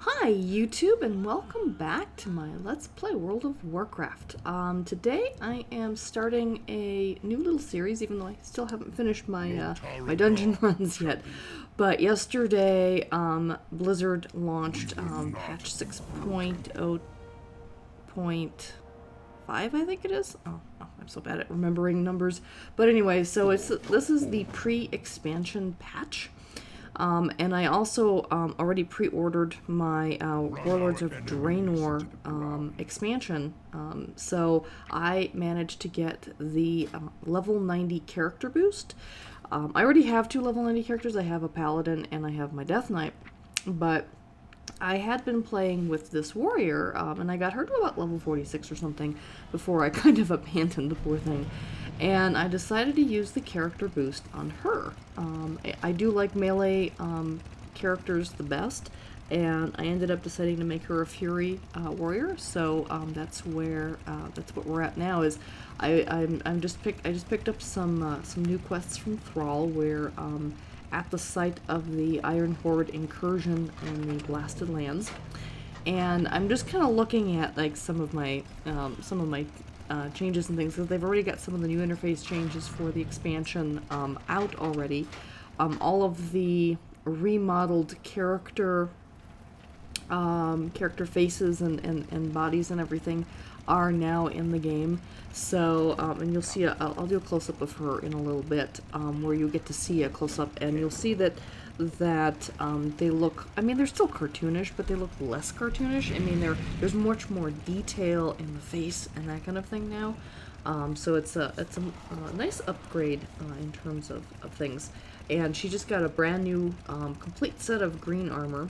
Hi YouTube and welcome back to my Let's Play World of Warcraft. Today I am starting a new little series, even though I still haven't finished my my dungeon runs yet. But yesterday Blizzard launched patch 6.0.5, I think it is. Oh, I'm so bad at remembering numbers. But anyway, so this is the pre-expansion patch. And I also already pre-ordered my Warlords of Draenor expansion, so I managed to get the level 90 character boost. I already have 2 level 90 characters. I have a Paladin and I have my Death Knight, but I had been playing with this warrior, and I got her to about level 46 or something before I kind of abandoned the poor thing. And I decided to use the character boost on her. I do like melee characters the best, and I ended up deciding to make her a Fury warrior. So that's what we're at now. Is I just picked up some new quests from Thrall, where at the site of the Iron Horde incursion in the Blasted Lands, and I'm just kind of looking at like some of my changes and things, because they've already got some of the new interface changes for the expansion out already. All of the remodeled character faces and bodies and everything are now in the game. So, and you'll see, I'll do a close-up of her in a little bit, where you'll get to see a close-up, and you'll see that they look, I mean, they're still cartoonish, but they look less cartoonish. I mean, there's much more detail in the face and that kind of thing now. So it's a nice upgrade in terms of things. And she just got a brand new complete set of green armor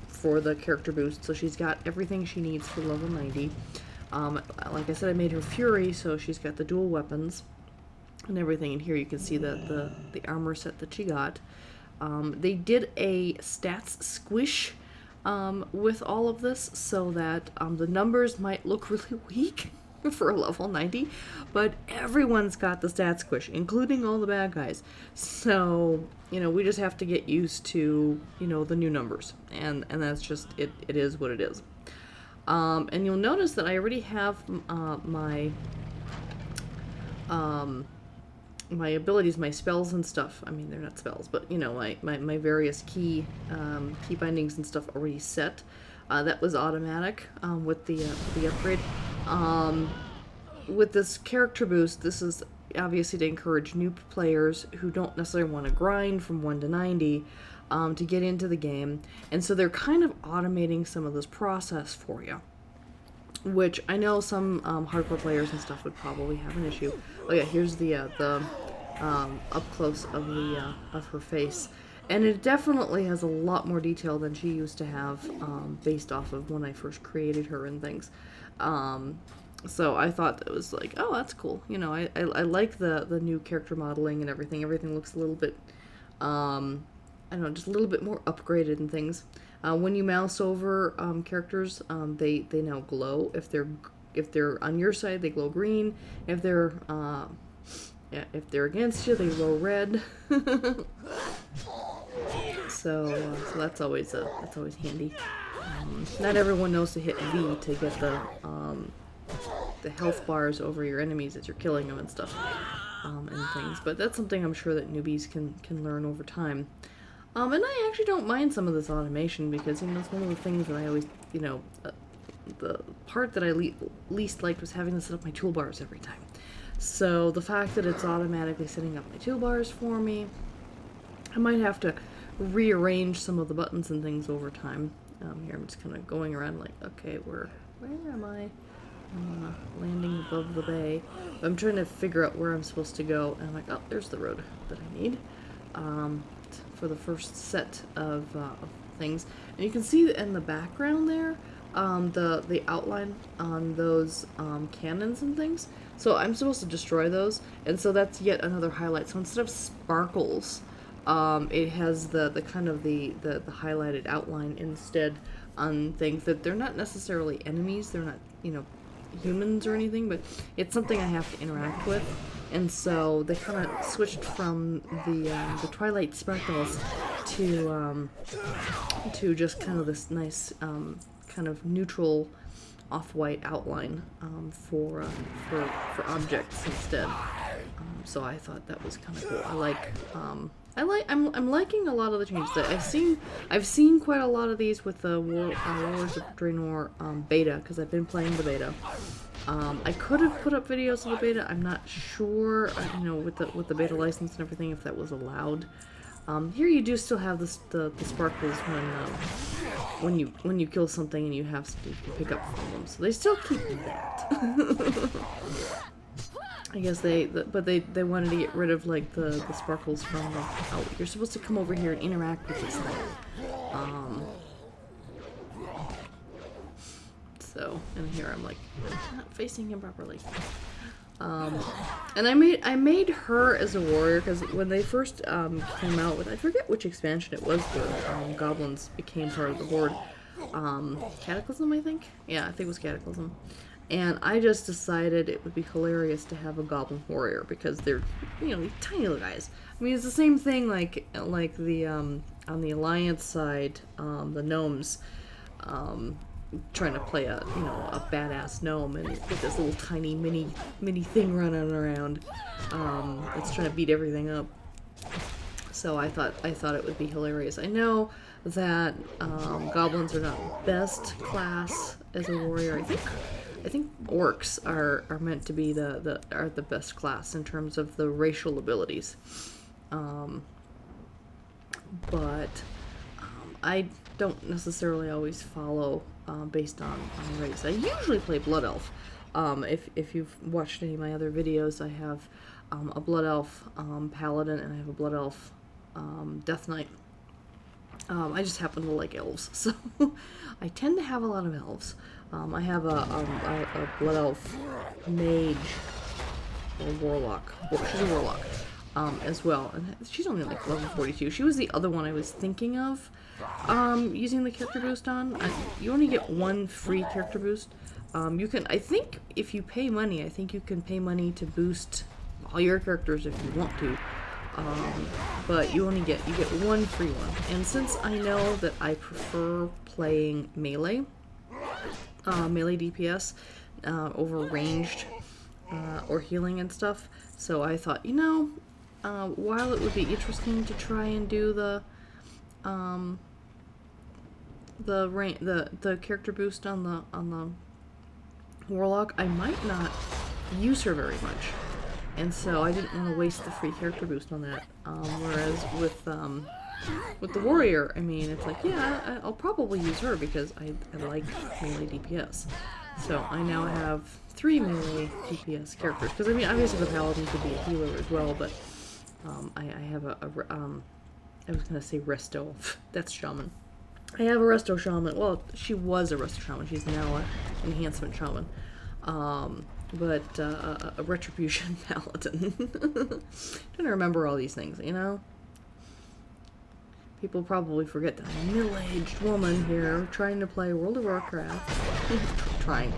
for the character boost, so she's got everything she needs for level 90. Like I said, I made her Fury, so she's got the dual weapons and everything. And here you can see the armor set that she got. They did a stats squish with all of this, so that the numbers might look really weak for a level 90, but everyone's got the stats squish, including all the bad guys. So, you know, we just have to get used to, you know, the new numbers, and that's just, it is what it is. And you'll notice that I already have my abilities, my spells and stuff. I mean, they're not spells, but you know, my various key bindings and stuff already set. That was automatic with the upgrade. With this character boost, this is obviously to encourage new players who don't necessarily want to grind from 1 to 90 to get into the game, and so they're kind of automating some of this process for you, which I know some hardcore players and stuff would probably have an issue. Oh yeah, here's the up close of her face, and it definitely has a lot more detail than she used to have, based off of when I first created her and things. So I thought that was like, oh, that's cool. You know, I like the new character modeling and everything. Everything looks a little bit, I don't know, just a little bit more upgraded and things. When you mouse over characters, they now glow. If they're on your side, they glow green. If they're against you, they glow red. So that's always handy. Not everyone knows to hit V to get the health bars over your enemies as you're killing them and stuff, and things. But that's something I'm sure that newbies can learn over time. And I actually don't mind some of this automation, because, you know, it's one of the things that I always, you know, the part that I least liked was having to set up my toolbars every time. So the fact that it's automatically setting up my toolbars for me, I might have to rearrange some of the buttons and things over time. Here I'm just kind of going around like, okay, where am I? Landing above the bay. I'm trying to figure out where I'm supposed to go, and I'm like, oh, there's the road that I need. For the first set of things, and you can see in the background there the outline on those cannons and things. So I'm supposed to destroy those, and so that's yet another highlight. So instead of sparkles, it has the kind of the highlighted outline instead on things that they're not necessarily enemies. They're not, you know, humans or anything, but it's something I have to interact with. And so they kind of switched from the Twilight Sparkles to into just kind of this nice kind of neutral off-white outline for objects instead. So I thought that was kind of cool. I'm liking a lot of the changes that I've seen quite a lot of these with the Wars of Draenor beta, because I've been playing the beta. I could have put up videos of the beta. I'm not sure, with the beta license and everything, if that was allowed. Here you do still have the sparkles when you kill something and you have something you can pick up from them. So they still keep that. I guess they wanted to get rid of like the sparkles from the. Oh, you're supposed to come over here and interact with this thing. So, and here I'm like not facing him properly. And I made her as a warrior because when they first came out with, I forget which expansion it was where goblins became part of the horde. Cataclysm, I think? Yeah, I think it was Cataclysm. And I just decided it would be hilarious to have a goblin warrior because they're, these tiny little guys. I mean, it's the same thing like the on the Alliance side, the gnomes, trying to play a badass gnome and with this little tiny mini thing running around, it's trying to beat everything up. So I thought it would be hilarious. I know that goblins are not best class as a warrior. I think orcs are meant to be the best class in terms of the racial abilities. But I don't necessarily always follow based on race. I usually play Blood Elf. If you've watched any of my other videos, I have a Blood Elf Paladin and I have a Blood Elf Death Knight. I just happen to like elves, so I tend to have a lot of elves. I have a Blood Elf Mage or Warlock. Well, she's a Warlock as well, and she's only like level 42. She was the other one I was thinking of using the character boost on. You only get one free character boost. You can, I think, if you pay money, I think you can pay money to boost all your characters if you want to. But you get one free one. And since I know that I prefer playing melee DPS over ranged or healing and stuff, so I thought, while it would be interesting to try and do the character boost on the Warlock, I might not use her very much. And so I didn't want to waste the free character boost on that. Whereas with the warrior, I mean, it's like, yeah, I'll probably use her because I like melee DPS. So I now have 3 melee DPS characters. Because I mean, obviously the paladin could be a healer as well, but I have I was gonna say resto. That's shaman. I have a resto shaman. Well, she was a resto shaman. She's now an enhancement shaman. But a retribution paladin. Trying to remember all these things, People probably forget that I'm a middle-aged woman here trying to play World of Warcraft. Trying.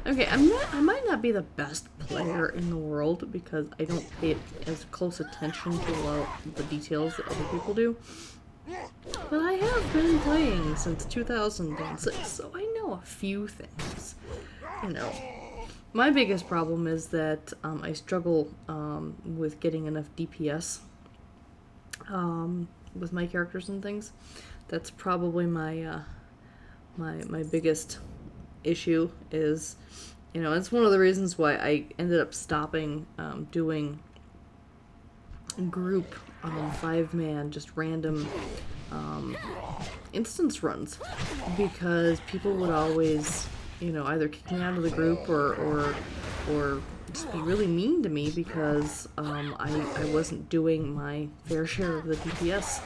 Okay, I might not be the best player in the world because I don't pay as close attention to a lot of the details that other people do. But I have been playing since 2006, so I know a few things. My biggest problem is that I struggle with getting enough DPS with my characters and things. That's probably my my biggest issue. Is it's one of the reasons why I ended up stopping doing group 5-man just random instance runs, because people would always either kick me out of the group or just be really mean to me because I wasn't doing my fair share of the DPS.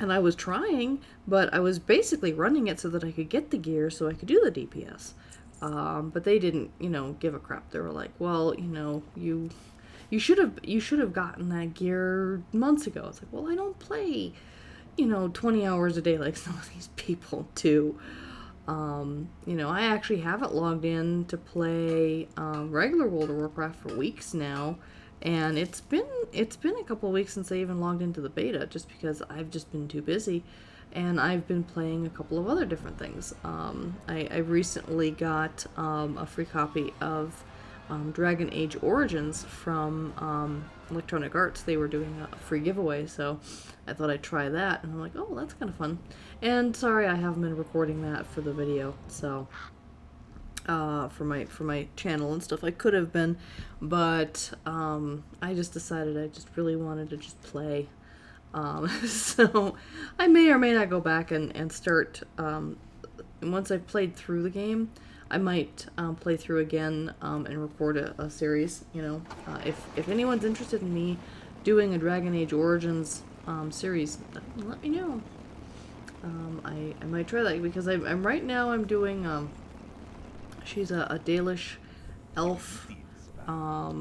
And I was trying, but I was basically running it so that I could get the gear so I could do the DPS. But they didn't, give a crap. They were like, well, you should have gotten that gear months ago. It's like, well, I don't play, 20 hours a day like some of these people do. I actually haven't logged in to play regular World of Warcraft for weeks now And it's been a couple of weeks since I even logged into the beta, just because I've just been too busy, and I've been playing a couple of other different things. I recently got a free copy of Dragon Age Origins from Electronic Arts. They were doing a free giveaway, so I thought I'd try that, and I'm like, oh, that's kind of fun. And sorry I haven't been recording that for the video, so for my channel and stuff. I could have been, but I just decided I just really wanted to just play. So I may or may not go back and start, once I've played through the game, I might play through again and record a series, you know. If anyone's interested in me doing a Dragon Age Origins series, let me know. I might try that, because I'm right now I'm doing, she's a Dalish elf. I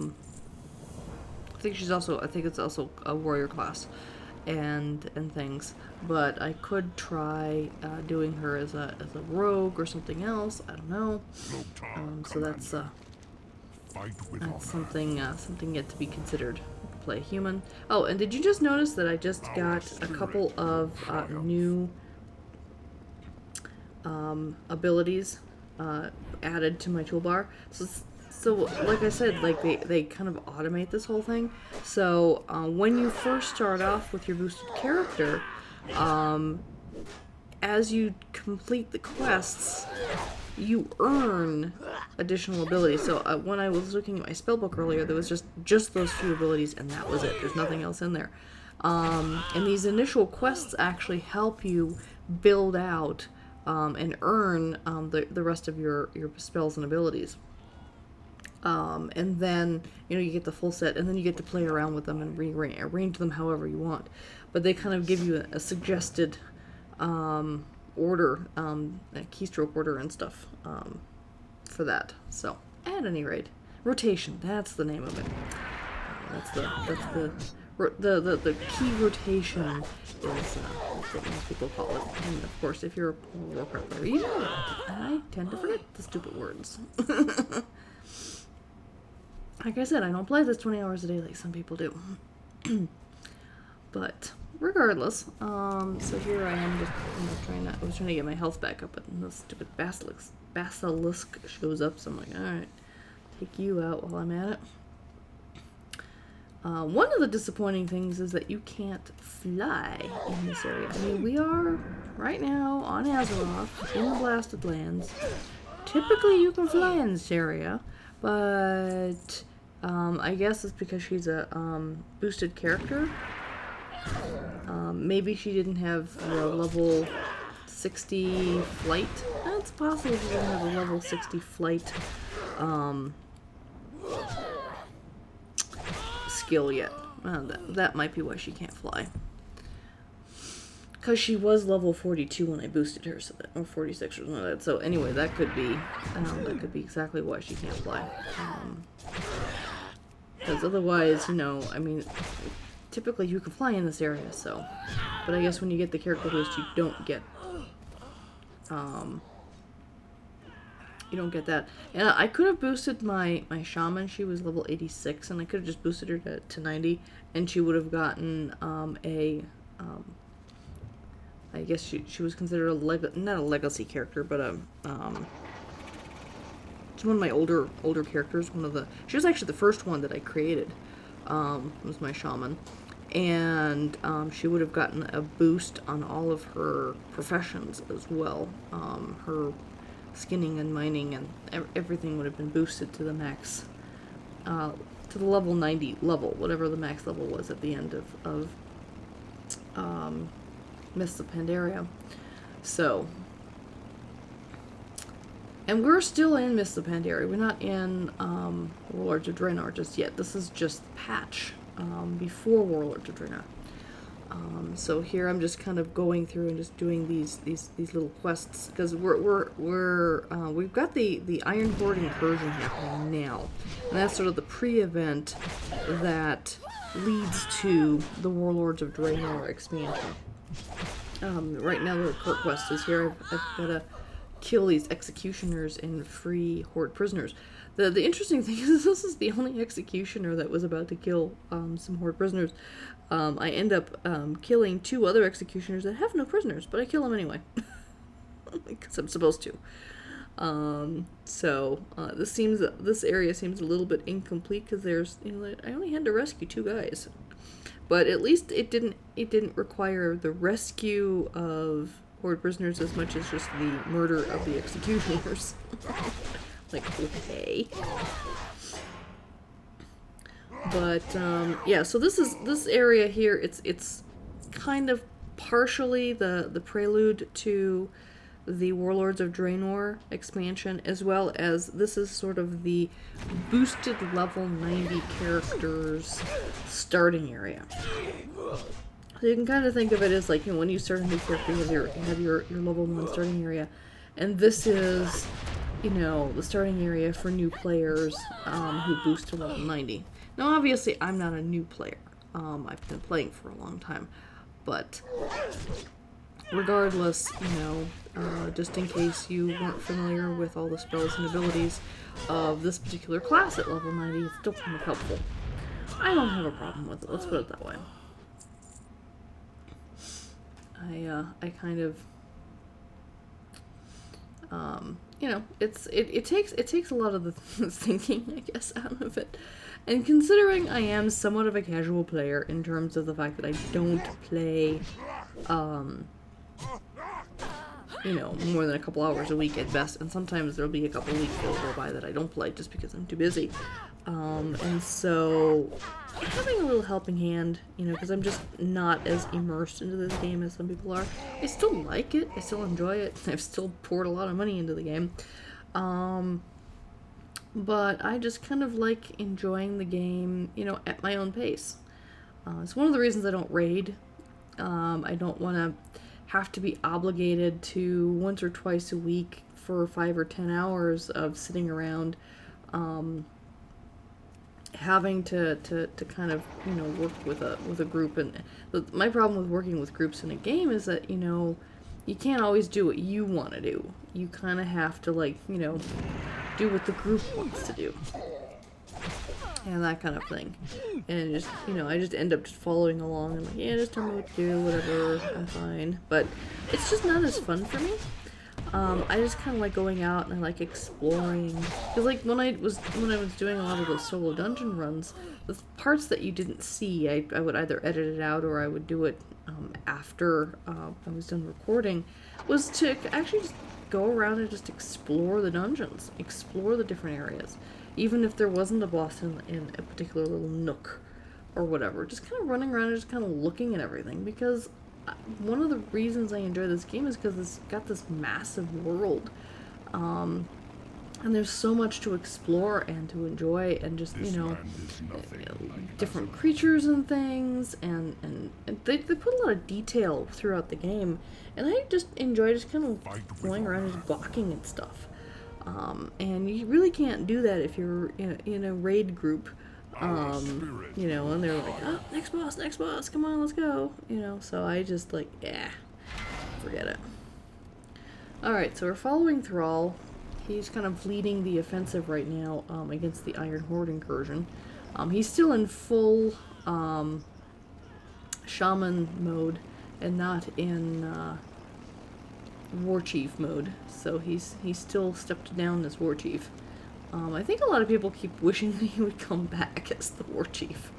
think it's also a warrior class and things. But I could try doing her as a rogue or something else. I don't know. So that's something yet to be considered. Play human. Oh, and did you just notice that I just got a couple of new abilities added to my toolbar? So like I said, like they kind of automate this whole thing. So when you first start off with your boosted character, as you complete the quests, you earn additional abilities. So when I was looking at my spellbook earlier, there was just those few abilities, and that was it. There's nothing else in there. And these initial quests actually help you build out and earn the rest of your spells and abilities. And then, you know, you get the full set, and then you get to play around with them and arrange them however you want. But they kind of give you a suggested order, a keystroke order and stuff for that. So, at any rate, rotation, that's the name of it. That's the key rotation is what most people call it. And of course, if you're a World of Warcraft player, you know that. I tend to forget the stupid words. Like I said, I don't play this 20 hours a day like some people do. But regardless, so here I am just I was trying to get my health back up, but the stupid basilisk shows up, so I'm like, alright, take you out while I'm at it. One of the disappointing things is that you can't fly in this area. I mean, we are right now on Azeroth, in the Blasted Lands. Typically you can fly in this area, but I guess it's because she's a boosted character. Maybe she didn't have a level 60 flight. It's possible she didn't have a level 60 flight skill yet. That might be why she can't fly. Because she was level 42 when I boosted her, so that, or 46 or something like that. So anyway, that could be exactly why she can't fly. Because otherwise, you know, I mean, typically you can fly in this area, so. But I guess when you get the character boost, you don't get that. And I could have boosted my shaman. She was level 86, and I could have just boosted her to 90, and she would have gotten I guess she was considered not a legacy character, but she's one of my older characters. She was actually the first one that I created. Was my shaman, and she would have gotten a boost on all of her professions as well. Her skinning and mining and everything would have been boosted to the max, to the level 90 level, whatever the max level was at the end of Mists of Pandaria. So, and we're still in Mists of Pandaria. We're not in Warlords of Draenor just yet. This is just the patch before Warlords of Draenor. So here I'm just kind of going through and just doing these little quests, because we've got the Iron Horde incursion happening now, and that's sort of the pre-event that leads to the Warlords of Draenor expansion. Right now the court quest is here. I've got to kill these executioners and free Horde prisoners. The interesting thing is this is the only executioner that was about to kill some Horde prisoners. I end up killing 2 other executioners that have no prisoners, but I kill them anyway. Because I'm supposed to. This area seems a little bit incomplete because there's, I only had to rescue 2 guys. But at least it didn't require the rescue of Horde prisoners as much as just the murder of the executioners. Like, okay. But yeah, so this area here, it's kind of partially the prelude to the Warlords of Draenor expansion, as well as this is sort of the boosted level 90 characters starting area. So you can kind of think of it as like, when you start a new character, you have your level 1 starting area, and this is, the starting area for new players who boost to level 90. Now, obviously, I'm not a new player. I've been playing for a long time, but regardless, just in case you weren't familiar with all the spells and abilities of this particular class at level 90, it's still kind of helpful. I don't have a problem with it, let's put it that way. I kind of, it takes a lot of the thinking, I guess, out of it. And considering I am somewhat of a casual player in terms of the fact that I don't play, more than a couple hours a week at best, and sometimes there'll be a couple weeks that'll go by that I don't play just because I'm too busy. And so having a little helping hand, because I'm just not as immersed into this game as some people are. I still like it, I still enjoy it, I've still poured a lot of money into the game. But I just kind of like enjoying the game, at my own pace. It's one of the reasons I don't raid. I don't want to have to be obligated to once or twice a week for 5 or 10 hours of sitting around, having to kind of, work with a group. And my problem with working with groups in a game is that, you can't always do what you want to do. You kind of have to, do what the group wants to do. And that kind of thing. And just, I just end up just following along and like, yeah, just tell me what to do, whatever, I'm fine. But it's just not as fun for me. I just kind of like going out and I like exploring. Because like when I was doing a lot of those solo dungeon runs, the parts that you didn't see, I would either edit it out or I would do it after I was done recording, was to actually just go around and just explore the dungeons, explore the different areas. Even if there wasn't a boss in a particular little nook or whatever, just kind of running around and just kind of looking at everything, because one of the reasons I enjoy this game is because it's got this massive world, and there's so much to explore and to enjoy, and just, different creatures and things, and they put a lot of detail throughout the game, and I just enjoy just kind of going around and just gawking at stuff. And you really can't do that if you're in a raid group, and they're like, oh, next boss, come on, let's go, so I just like, yeah, forget it. Alright, so we're following Thrall. He's kind of leading the offensive right now, against the Iron Horde incursion. He's still in full, shaman mode, and not in, war chief mode, so he's still stepped down as war chief. I think a lot of people keep wishing that he would come back as the war chief.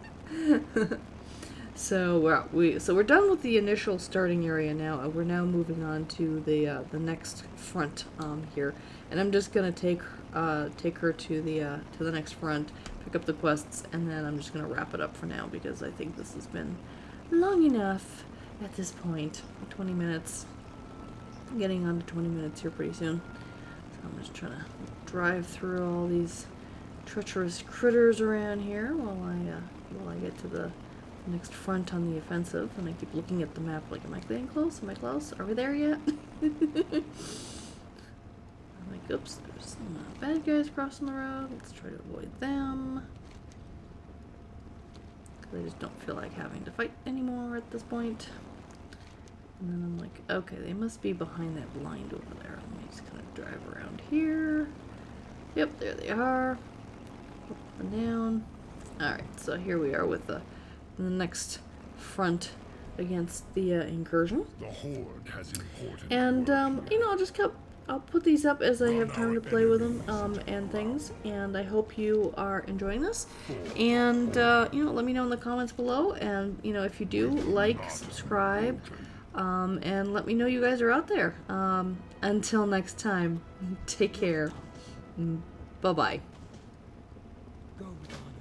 So we're done with the initial starting area now. We're now moving on to the next front here, and I'm just gonna take her to the next front, pick up the quests, and then I'm just gonna wrap it up for now because I think this has been long enough at this point. 20 minutes. Getting on to 20 minutes here pretty soon. So I'm just trying to drive through all these treacherous critters around here while I get to the next front on the offensive, and I keep looking at the map like, am I getting close? Am I close? Are we there yet? I'm like, oops, there's some bad guys crossing the road. Let's try to avoid them. Because I just don't feel like having to fight anymore at this point. And then I'm like, okay, they must be behind that blind over there. Let me Just kind of drive around here. Yep, there they are. Up and down. Alright, so here we are with the next front against the incursion. The Horde has important And, work you know, I'll put these up as I have time to play with them, and things, and I hope you are enjoying this, and, you know, let me know in the comments below, and, you know, if you do, like, subscribe, and let me know you guys are out there. Until next time, take care, bye-bye.